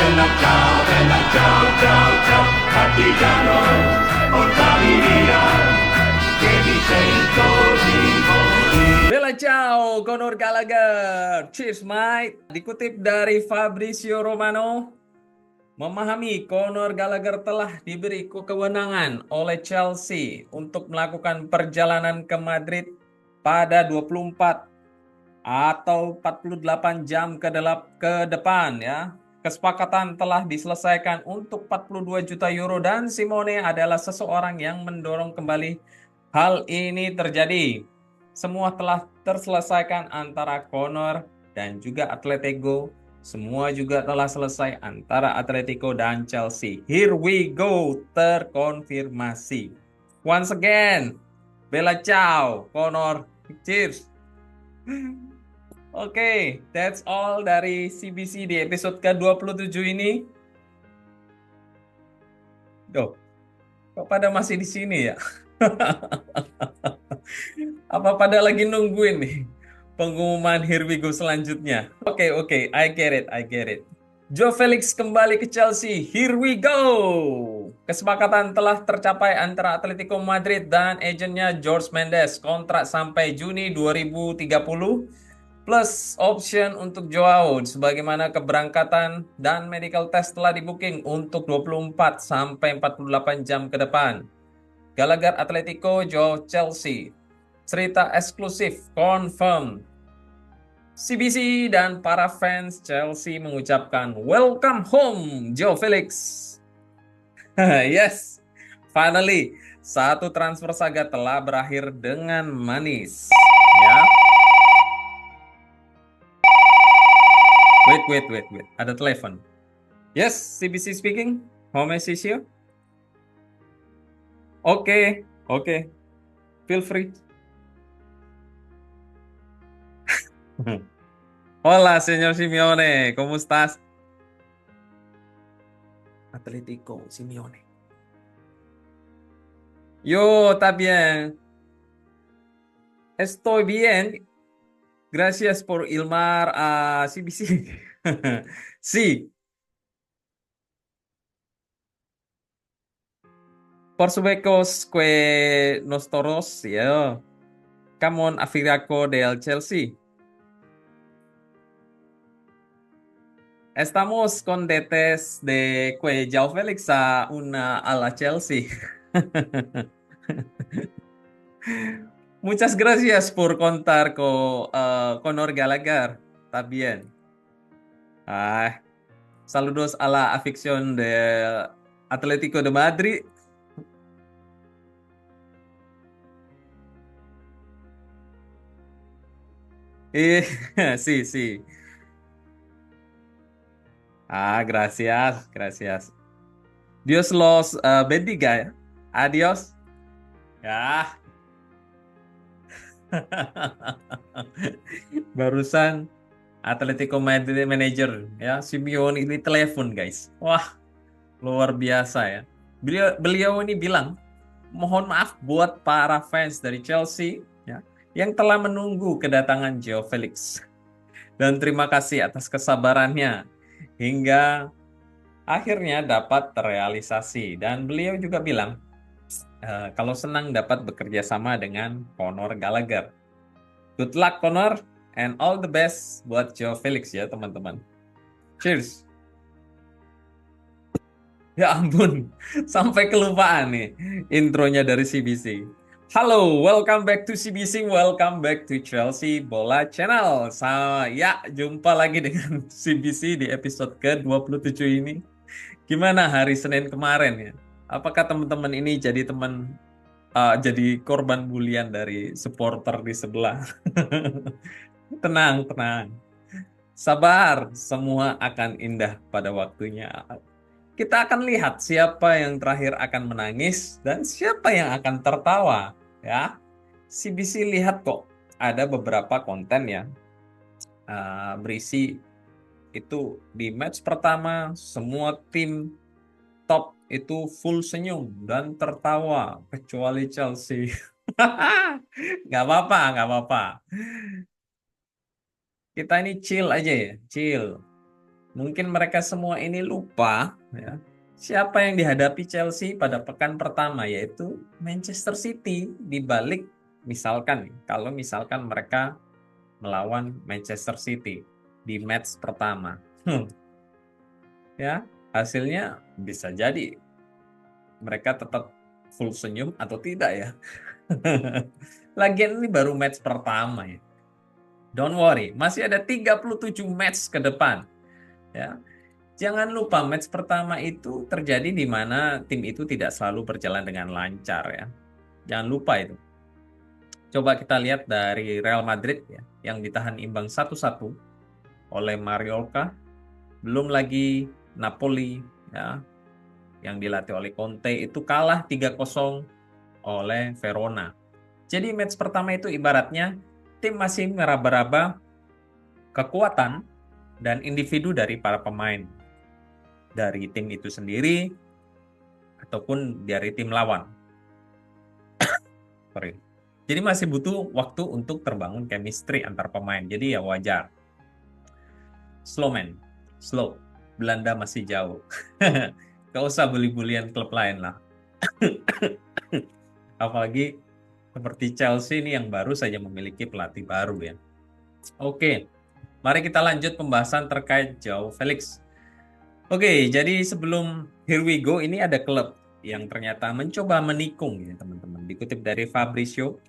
bella ciao, ciao, ciao, partigiano, portami via, che mi sento di morire. Bella ciao, Conor Gallagher. Cheers, mate. Dikutip dari Fabrizio Romano, memahami Conor Gallagher telah diberi kewenangan oleh Chelsea untuk melakukan perjalanan ke Madrid pada 24 atau 48 jam ke depan ya. Kesepakatan telah diselesaikan untuk 42 juta euro dan Simone adalah seseorang yang mendorong kembali hal ini terjadi. Semua telah terselesaikan antara Conor dan juga Atletico. Semua juga telah selesai antara Atletico dan Chelsea. Here we go, terkonfirmasi. Once again, bella ciao, Conor. Cheers. Oke, that's all dari CBC di episode ke-27 ini. Duh, kok pada masih di sini ya? Apa pada lagi nungguin nih pengumuman Here We Go selanjutnya? Oke, I get it, I get it. Joe Felix kembali ke Chelsea. Here we go. Kesepakatan telah tercapai antara Atletico Madrid dan agennya George Mendes. Kontrak sampai Juni 2030 plus option untuk Joao sebagaimana keberangkatan dan medical test telah di-booking untuk 24 sampai 48 jam ke depan. Gallagher Atletico, Joao Chelsea. Cerita eksklusif confirm. CBC dan para fans Chelsea mengucapkan welcome home Joe Felix. Yes, finally satu transfer saga telah berakhir dengan manis. Ya. Wait. Ada telepon. Yes, CBC speaking. How may I assist you? Oke. Feel free. Hola, señor Simeone. ¿Cómo estás? Atlético, Simeone. Yo también. Estoy bien. Gracias por ilmar a CBC. Sí, por supuesto que nosotros, ya, Camon Afiraco del Chelsea. Estamos con detes de que Joao Félix a la Chelsea. Muchas gracias por contar con Conor Gallagher. Está bien. Ah, saludos a la afición de Atlético de Madrid. Eh, sí. Ah, gracias. Dios los bendiga ya. Adiós. Ya. Barusan Atletico Madrid manager ya Simeone ini telepon guys. Wah, luar biasa ya. Beliau ini bilang, mohon maaf buat para fans dari Chelsea ya yang telah menunggu kedatangan Joe Felix. Dan terima kasih atas kesabarannya hingga akhirnya dapat terrealisasi. Dan beliau juga bilang kalau senang dapat bekerja sama dengan Conor Gallagher. Good luck Conor and all the best buat Joe Felix ya teman-teman. Cheers. Ya ampun, sampai kelupaan nih intronya dari CBC. Halo, welcome back to CBC, welcome back to Chelsea Bola Channel. Ya, jumpa lagi dengan CBC di episode ke-27 ini. Gimana hari Senin kemarin ya? Apakah teman-teman ini jadi korban bulian dari supporter di sebelah? Tenang. Sabar, semua akan indah pada waktunya. Kita akan lihat siapa yang terakhir akan menangis dan siapa yang akan tertawa, ya. CBC lihat kok ada beberapa konten ya berisi itu di match pertama semua tim top itu full senyum dan tertawa kecuali Chelsea. Nggak apa-apa. Kita ini chill aja ya, chill. Mungkin mereka semua ini lupa ya, siapa yang dihadapi Chelsea pada pekan pertama, yaitu Manchester City. Di balik misalkan kalau misalkan mereka melawan Manchester City di match pertama. Ya, hasilnya bisa jadi mereka tetap full senyum atau tidak ya. Lagian ini baru match pertama ya. Don't worry, masih ada 37 match ke depan ya. Jangan lupa match pertama itu terjadi di mana tim itu tidak selalu berjalan dengan lancar ya. Jangan lupa itu. Coba kita lihat dari Real Madrid ya, yang ditahan imbang 1-1 oleh Mallorca. Belum lagi Napoli ya, yang dilatih oleh Conte itu kalah 3-0 oleh Verona. Jadi match pertama itu ibaratnya tim masih meraba-raba kekuatan dan individu dari para pemain dari tim itu sendiri ataupun dari tim lawan. Sorry. Jadi masih butuh waktu untuk terbangun chemistry antar pemain. Jadi ya wajar. Slow man, slow. Belanda masih jauh. Gak usah bully-bulian klub lain lah. Apalagi seperti Chelsea ini yang baru saja memiliki pelatih baru ya. Oke, mari kita lanjut pembahasan terkait Joao Felix. Oke, jadi sebelum here we go, ini ada klub yang ternyata mencoba menikung ya teman-teman. Dikutip dari Fabrizio,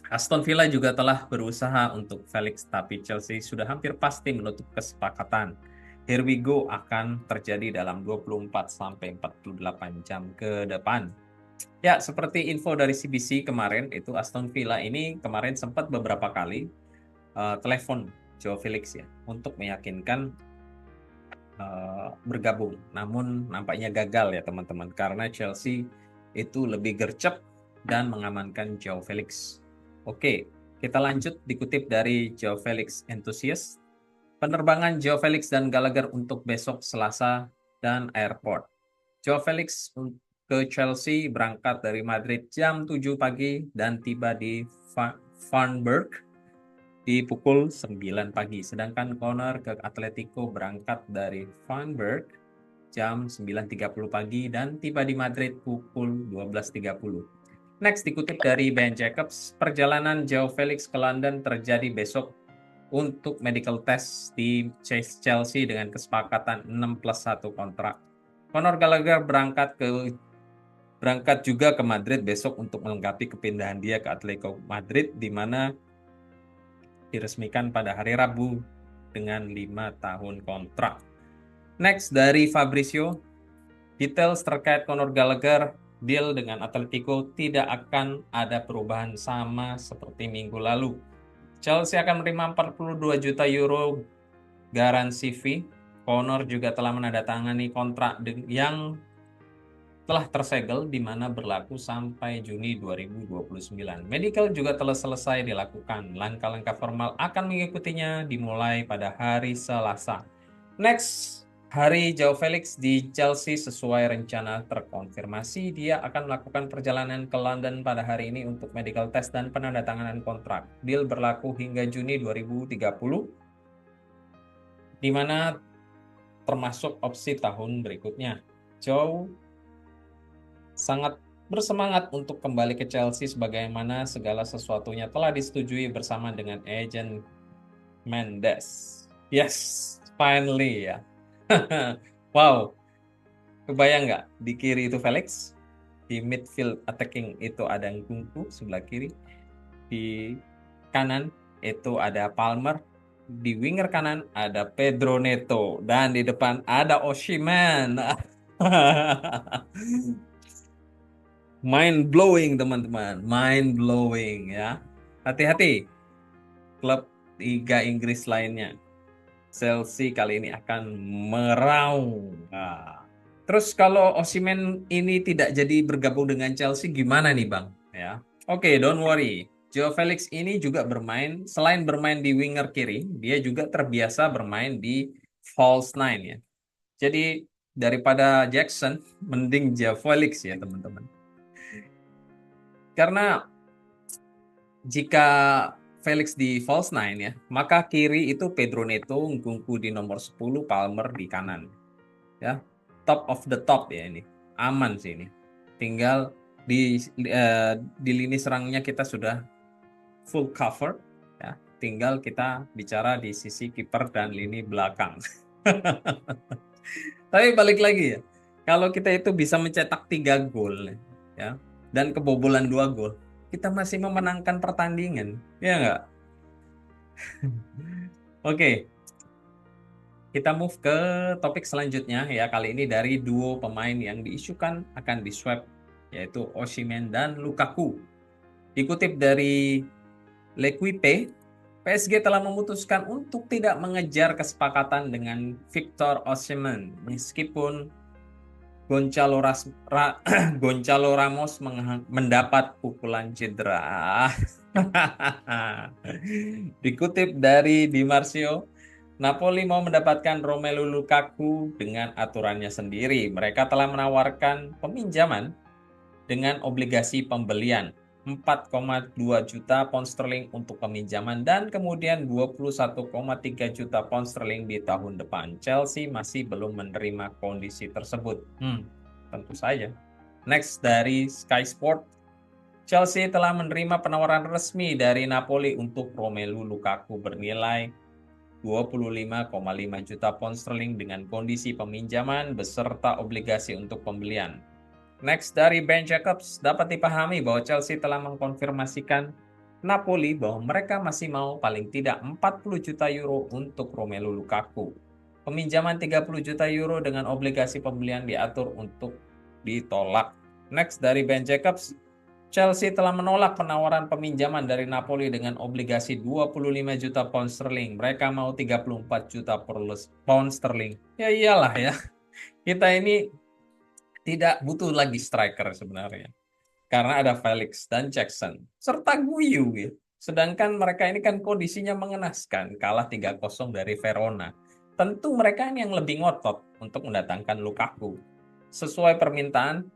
Aston Villa juga telah berusaha untuk Felix, tapi Chelsea sudah hampir pasti menutup kesepakatan. Here we go akan terjadi dalam 24 sampai 48 jam ke depan. Ya, seperti info dari CBC kemarin, itu Aston Villa ini kemarin sempat beberapa kali telepon Joao Felix ya untuk meyakinkan bergabung. Namun nampaknya gagal ya teman-teman, karena Chelsea itu lebih gercep dan mengamankan Joao Felix. Oke, kita lanjut dikutip dari Joao Felix Enthusiast. Penerbangan Joao Felix dan Gallagher untuk besok Selasa dan airport. Joao Felix ke Chelsea berangkat dari Madrid jam 7 pagi dan tiba di Farnborough di pukul 9 pagi. Sedangkan Connor ke Atletico berangkat dari Farnborough jam 9.30 pagi dan tiba di Madrid pukul 12.30. Next, dikutip dari Ben Jacobs, perjalanan Joao Felix ke London terjadi besok untuk medical test di Chelsea dengan kesepakatan 6+1 kontrak. Conor Gallagher berangkat juga ke Madrid besok untuk melengkapi kepindahan dia ke Atletico Madrid, di mana diresmikan pada hari Rabu dengan 5 tahun kontrak. Next, dari Fabrizio, details terkait Conor Gallagher, deal dengan Atletico tidak akan ada perubahan sama seperti minggu lalu. Chelsea akan menerima 42 juta euro garansi fee. Conor juga telah menandatangani kontrak yang telah tersegel di mana berlaku sampai Juni 2029. Medical juga telah selesai dilakukan. Langkah-langkah formal akan mengikutinya dimulai pada hari Selasa. Next, hari Joao Felix di Chelsea sesuai rencana terkonfirmasi. Dia akan melakukan perjalanan ke London pada hari ini untuk medical test dan penandatanganan kontrak. Deal berlaku hingga Juni 2030, di mana termasuk opsi tahun berikutnya. Joao sangat bersemangat untuk kembali ke Chelsea sebagaimana segala sesuatunya telah disetujui bersama dengan agent Mendes. Yes, finally ya. Wow, kebayang nggak? Di kiri itu Felix, di midfield attacking itu ada Nkunku sebelah kiri, di kanan itu ada Palmer, di winger kanan ada Pedro Neto, dan di depan ada Osimhen. Mind blowing teman-teman, mind blowing ya. Hati-hati, klub Liga Inggris lainnya. Chelsea kali ini akan meraung. Nah, terus kalau Osimhen ini tidak jadi bergabung dengan Chelsea gimana nih Bang? Ya, oke, don't worry. Joao Felix ini juga bermain, selain bermain di winger kiri, dia juga terbiasa bermain di false nine ya. Jadi daripada Jackson, mending Joao Felix ya teman-teman. Karena jika Felix di false nine ya, maka kiri itu Pedro Neto, Nkunku di nomor 10, Palmer di kanan. Ya, top of the top ya ini. Aman sih ini. Tinggal di lini serangnya kita sudah full cover ya. Tinggal kita bicara di sisi kiper dan lini belakang. Tapi balik lagi ya. Kalau kita itu bisa mencetak 3 gol ya dan kebobolan 2 gol, kita masih memenangkan pertandingan. Ya nggak? Oke, kita move ke topik selanjutnya ya. Kali ini dari duo pemain yang diisukan akan di-swap, yaitu Osimhen dan Lukaku. Dikutip dari L'Equipe, PSG telah memutuskan untuk tidak mengejar kesepakatan dengan Victor Osimhen meskipun Gonçalo Ramos mendapat pukulan cedera. Dikutip dari Di Marzio, Napoli mau mendapatkan Romelu Lukaku dengan aturannya sendiri. Mereka telah menawarkan peminjaman dengan obligasi pembelian 4,2 juta pound sterling untuk peminjaman dan kemudian 21,3 juta pound sterling di tahun depan. Chelsea masih belum menerima kondisi tersebut. Tentu saja. Next dari Sky Sport, Chelsea telah menerima penawaran resmi dari Napoli untuk Romelu Lukaku bernilai 25,5 juta pound sterling dengan kondisi peminjaman beserta obligasi untuk pembelian. Next dari Ben Jacobs, dapat dipahami bahwa Chelsea telah mengkonfirmasikan Napoli bahwa mereka masih mau paling tidak 40 juta euro untuk Romelu Lukaku. Peminjaman 30 juta euro dengan obligasi pembelian diatur untuk ditolak. Next dari Ben Jacobs, Chelsea telah menolak penawaran peminjaman dari Napoli dengan obligasi 25 juta pound sterling. Mereka mau 34 juta pound sterling. Ya iyalah ya. Kita ini tidak butuh lagi striker sebenarnya. Karena ada Felix dan Jackson. Serta Guyu ya. Sedangkan mereka ini kan kondisinya mengenaskan. Kalah 3-0 dari Verona. Tentu mereka ini yang lebih ngotot untuk mendatangkan Lukaku. Sesuai permintaan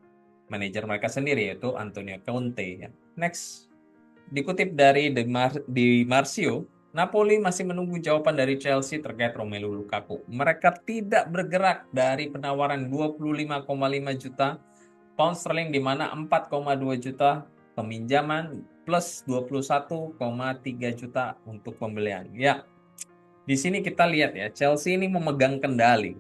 manajer mereka sendiri yaitu Antonio Conte. Next, dikutip dari Di Marzio, Napoli masih menunggu jawaban dari Chelsea terkait Romelu Lukaku. Mereka tidak bergerak dari penawaran 25,5 juta pound sterling di mana 4,2 juta peminjaman plus 21,3 juta untuk pembelian. Ya, di sini kita lihat ya, Chelsea ini memegang kendali.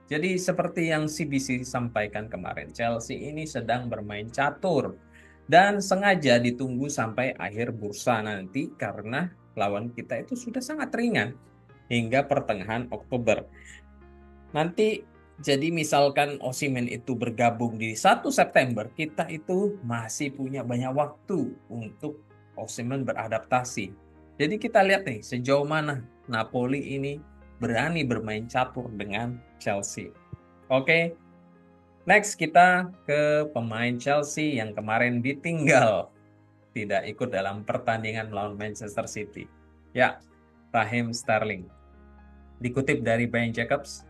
Jadi seperti yang CBC sampaikan kemarin, Chelsea ini sedang bermain catur dan sengaja ditunggu sampai akhir bursa nanti karena lawan kita itu sudah sangat ringan hingga pertengahan Oktober. Nanti jadi misalkan Osimhen itu bergabung di 1 September, kita itu masih punya banyak waktu untuk Osimhen beradaptasi. Jadi kita lihat nih sejauh mana Napoli ini berani bermain catur dengan Chelsea. Oke, next kita ke pemain Chelsea yang kemarin ditinggal tidak ikut dalam pertandingan melawan Manchester City. Ya, Raheem Sterling. Dikutip dari Ben Jacobs,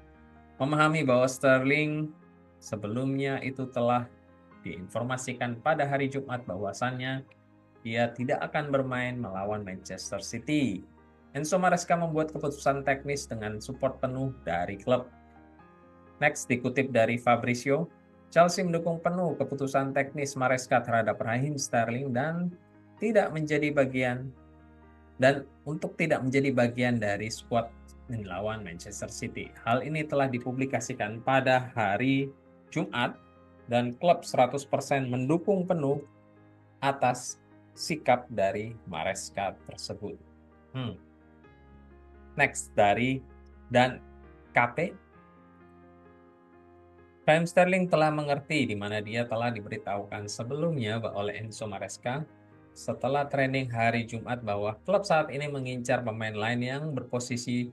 memahami bahwa Sterling sebelumnya itu telah diinformasikan pada hari Jumat bahwasannya dia tidak akan bermain melawan Manchester City. Enzo Maresca membuat keputusan teknis dengan support penuh dari klub. Next, dikutip dari Fabrizio, Chelsea mendukung penuh keputusan teknis Maresca terhadap Raheem Sterling dan untuk tidak menjadi bagian dari skuad melawan Manchester City. Hal ini telah dipublikasikan pada hari Jumat dan klub 100% mendukung penuh atas sikap dari Maresca tersebut. Next dari dan KP, Raheem Sterling telah mengerti di mana dia telah diberitahukan sebelumnya oleh Enzo Maresca setelah training hari Jumat bahwa klub saat ini mengincar pemain lain yang berposisi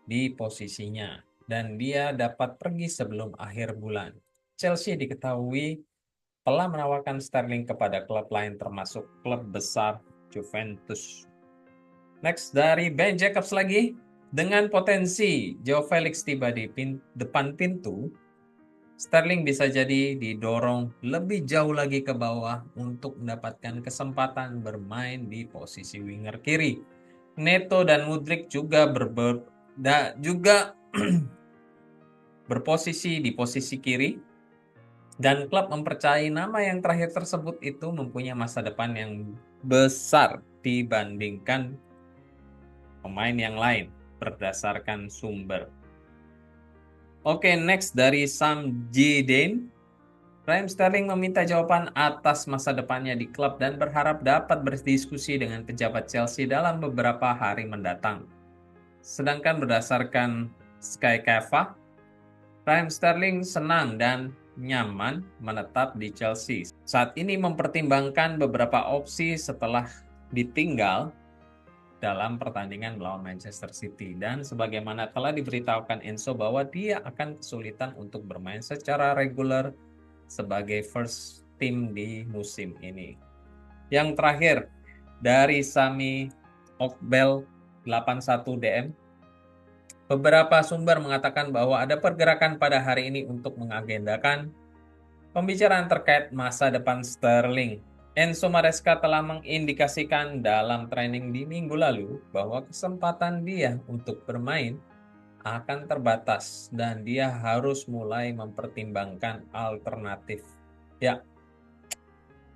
di posisinya dan dia dapat pergi sebelum akhir bulan. Chelsea diketahui telah menawarkan Sterling kepada klub lain termasuk klub besar Juventus. Next dari Ben Jacobs lagi, dengan potensi Joao Felix tiba di depan pintu, Sterling bisa jadi didorong lebih jauh lagi ke bawah untuk mendapatkan kesempatan bermain di posisi winger kiri. Neto dan Mudryk juga juga berposisi di posisi kiri, dan klub mempercayai nama yang terakhir tersebut itu mempunyai masa depan yang besar dibandingkan pemain yang lain berdasarkan sumber. Oke, next dari Sam Jidane. Raheem Sterling meminta jawaban atas masa depannya di klub dan berharap dapat berdiskusi dengan pejabat Chelsea dalam beberapa hari mendatang. Sedangkan berdasarkan Sky Cafe, Raheem Sterling senang dan nyaman menetap di Chelsea. Saat ini mempertimbangkan beberapa opsi setelah ditinggal dalam pertandingan melawan Manchester City, dan sebagaimana telah diberitahukan Enzo bahwa dia akan kesulitan untuk bermain secara reguler sebagai first team di musim ini. Yang terakhir dari Sami Okbel 81 DM, beberapa sumber mengatakan bahwa ada pergerakan pada hari ini untuk mengagendakan pembicaraan terkait masa depan Sterling. Enzo Maresca telah mengindikasikan dalam training di minggu lalu bahwa kesempatan dia untuk bermain akan terbatas dan dia harus mulai mempertimbangkan alternatif. Ya,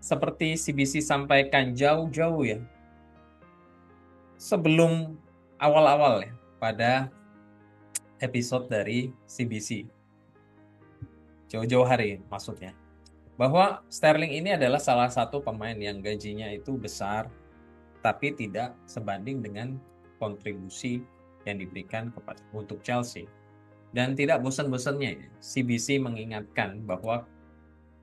seperti CBC sampaikan jauh-jauh ya, sebelum awal-awal ya, pada episode dari CBC. Jauh-jauh hari maksudnya. Bahwa Sterling ini adalah salah satu pemain yang gajinya itu besar, tapi tidak sebanding dengan kontribusi yang diberikan untuk Chelsea. Dan tidak bosan-bosannya, CBC mengingatkan bahwa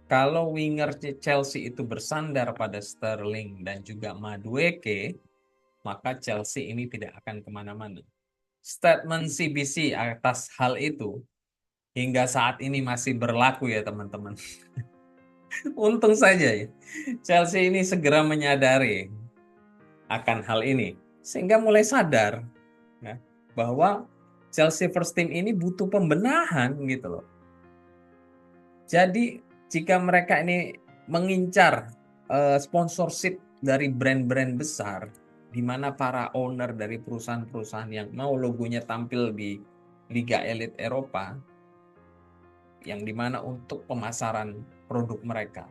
kalau winger Chelsea itu bersandar pada Sterling dan juga Madueke, maka Chelsea ini tidak akan kemana-mana. Statement CBC atas hal itu hingga saat ini masih berlaku ya teman-teman. Untung saja ya, Chelsea ini segera menyadari akan hal ini, sehingga mulai sadar ya, bahwa Chelsea First Team ini butuh pembenahan gitu loh. Jadi jika mereka ini mengincar sponsorship dari brand-brand besar, di mana para owner dari perusahaan-perusahaan yang mau logonya tampil di Liga Elit Eropa, yang dimana untuk pemasaran produk mereka.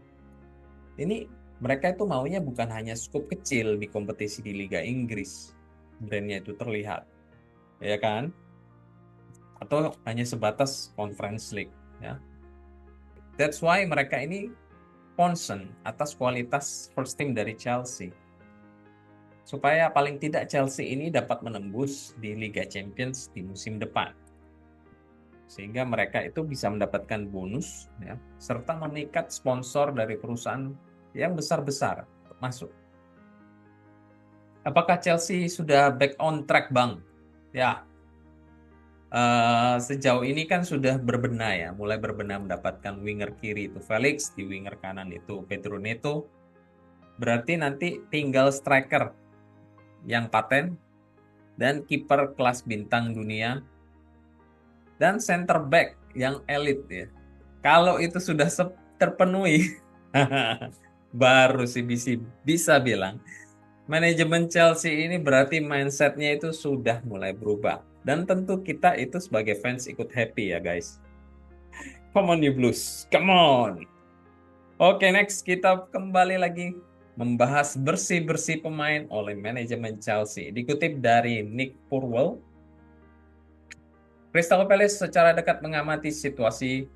Ini mereka itu maunya bukan hanya skup kecil di kompetisi di Liga Inggris, brandnya itu terlihat, ya kan? Atau hanya sebatas Conference League, ya. That's why mereka ini concern atas kualitas first team dari Chelsea. Supaya paling tidak Chelsea ini dapat menembus di Liga Champions di musim depan. Sehingga mereka itu bisa mendapatkan bonus ya, serta memikat sponsor dari perusahaan yang besar-besar masuk. Apakah Chelsea sudah back on track, Bang? Ya, sejauh ini kan sudah berbenah ya, mulai berbenah mendapatkan winger kiri itu Felix, di winger kanan itu Pedro Neto. Berarti nanti tinggal striker yang paten dan kiper kelas bintang dunia dan center back yang elit ya. Kalau itu sudah terpenuhi, baru sih bisa bilang manajemen Chelsea ini berarti mindsetnya itu sudah mulai berubah. Dan tentu kita itu sebagai fans ikut happy ya guys. Come on you Blues, come on. Oke, next kita kembali lagi membahas bersih-bersih pemain oleh manajemen Chelsea. Dikutip dari Nick Purwell, Crystal Palace secara dekat mengamati situasi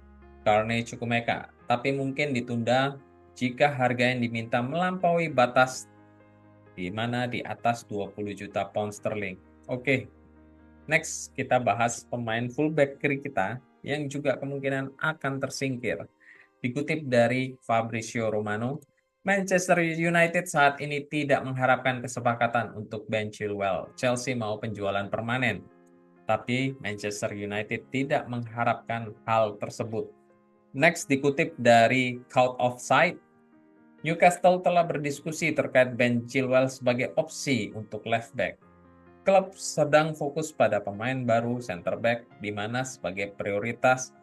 Carney Chukwuemeka, tapi mungkin ditunda jika harga yang diminta melampaui batas di mana di atas 20 juta pound sterling. Oke, next kita bahas pemain fullback kiri kita yang juga kemungkinan akan tersingkir. Dikutip dari Fabrizio Romano, Manchester United saat ini tidak mengharapkan kesepakatan untuk Ben Chilwell. Chelsea mau penjualan permanen, tapi Manchester United tidak mengharapkan hal tersebut. Next dikutip dari Count of Sight, Newcastle telah berdiskusi terkait Ben Chilwell sebagai opsi untuk left back. Klub sedang fokus pada pemain baru center back, di mana sebagai prioritas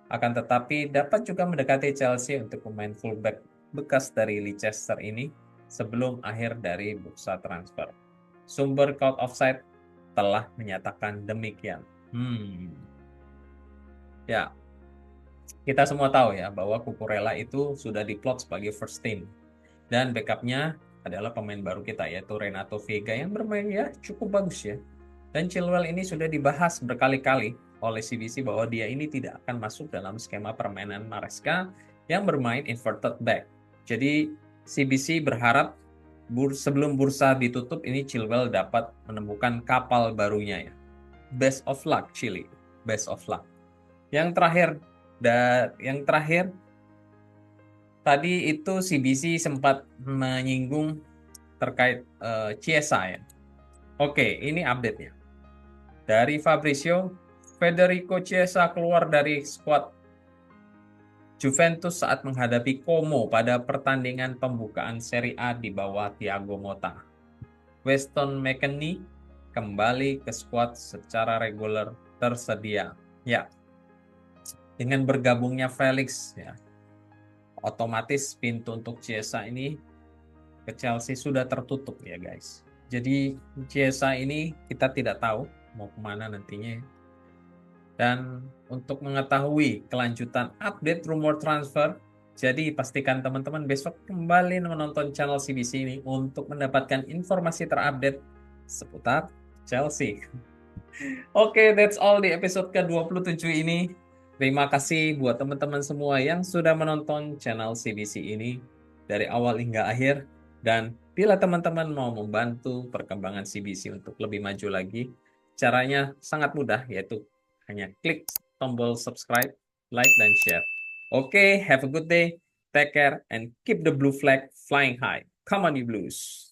Akan tetapi dapat juga mendekati Chelsea untuk pemain fullback bekas dari Leicester ini sebelum akhir dari bursa transfer. Sumber Cloud Offside telah menyatakan demikian. Ya, kita semua tahu ya bahwa Cucurella itu sudah diplot sebagai first team. Dan backupnya adalah pemain baru kita yaitu Renato Veiga yang bermain ya cukup bagus ya. Dan Chilwell ini sudah dibahas berkali-kali oleh CBC bahwa dia ini tidak akan masuk dalam skema permainan Maresca yang bermain inverted back. Jadi CBC berharap sebelum bursa ditutup ini Chilwell dapat menemukan kapal barunya ya. Best of luck Chile, best of luck. Yang terakhir tadi itu CBC sempat menyinggung terkait Chiesa ya. Oke, ini update-nya. Dari Fabrizio, Federico Chiesa keluar dari skuad Juventus saat menghadapi Como pada pertandingan pembukaan Serie A di bawah Thiago Motta. Weston McKennie kembali ke skuad secara reguler tersedia. Ya, dengan bergabungnya Felix, ya, otomatis pintu untuk Chiesa ini ke Chelsea sudah tertutup ya guys. Jadi Chiesa ini kita tidak tahu mau kemana nantinya. Dan untuk mengetahui kelanjutan update rumor transfer, jadi pastikan teman-teman besok kembali menonton channel CBC ini untuk mendapatkan informasi terupdate seputar Chelsea. Oke, that's all di episode ke-27 ini. Terima kasih buat teman-teman semua yang sudah menonton channel CBC ini dari awal hingga akhir. Dan bila teman-teman mau membantu perkembangan CBC untuk lebih maju lagi, caranya sangat mudah, yaitu hanya klik tombol subscribe, like, dan share. Oke, have a good day, take care, and keep the blue flag flying high. Come on, you blues!